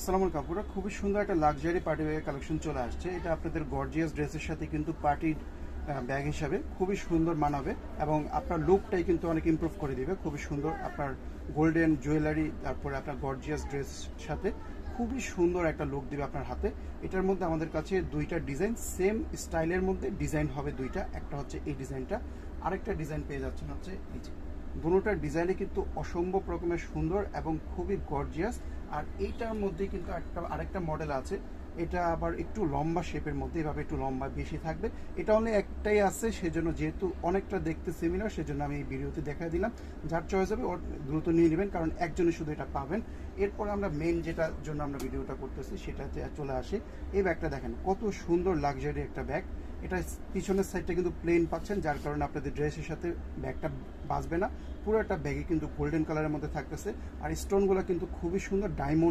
আসসালামু আলাইকুম আপুরা, খুবই সুন্দর একটা লাক্সারি পার্টি ব্যাগের কালেকশন চলে আসছে। এটা আপনাদের গর্জিয়াস ড্রেসের সাথে কিন্তু পার্টি ব্যাগ হিসাবে খুবই সুন্দর মানাবে এবং আপনার লুকটাই কিন্তু অনেক ইমপ্রুভ করে দিবে। খুবই সুন্দর আপনার গোল্ডেন জুয়েলারি, তারপরে আপনার গর্জিয়াস ড্রেস সাথে খুবই সুন্দর একটা লুক দিবে আপনার হাতে। এটার মধ্যে আমাদের কাছে দুইটা ডিজাইন, সেম স্টাইলের মধ্যে ডিজাইন হবে দুইটা। একটা হচ্ছে এই ডিজাইনটা, আরেকটা ডিজাইন পেয়ে যাচ্ছেন হচ্ছে এই যে। দুটোটার ডিজাইনে কিন্তু অসম্ভব রকমের সুন্দর এবং খুবই গর্জিয়াস। আর এইটার মধ্যে কিন্তু আরেকটা মডেল আছে, এটা আবার একটু লম্বা শেপের মধ্যে, এভাবে একটু লম্বা বেশি থাকবে। এটা অনলি একটাই আছে, সেজন্য যেহেতু অনেকটা দেখতে সিমিলার, সেজন্য আমি এই ভিডিওতে দেখাই দিলাম। যার চয়েস হবে ওর দ্রুত নিয়ে নেবেন, কারণ একজনে শুধু এটা পাবেন। এরপর আমরা মেন যেটার জন্য আমরা ভিডিওটা করতেছি সেটাতে চলে আসি। এই ব্যাগটা দেখেন কত সুন্দর লাক্সারি একটা ব্যাগ। এটা পিছনের সাইডটা কিন্তু প্লেন পাচ্ছেন, যার কারণে আপনাদের ড্রেসের সাথে ব্যাগটা বাজবে না। পুরোটা ব্যাগে কিন্তু গোল্ডেন কালারের মধ্যে থাকতেছে, আর স্টোনগুলো কিন্তু খুবই সুন্দর ডায়মন্ড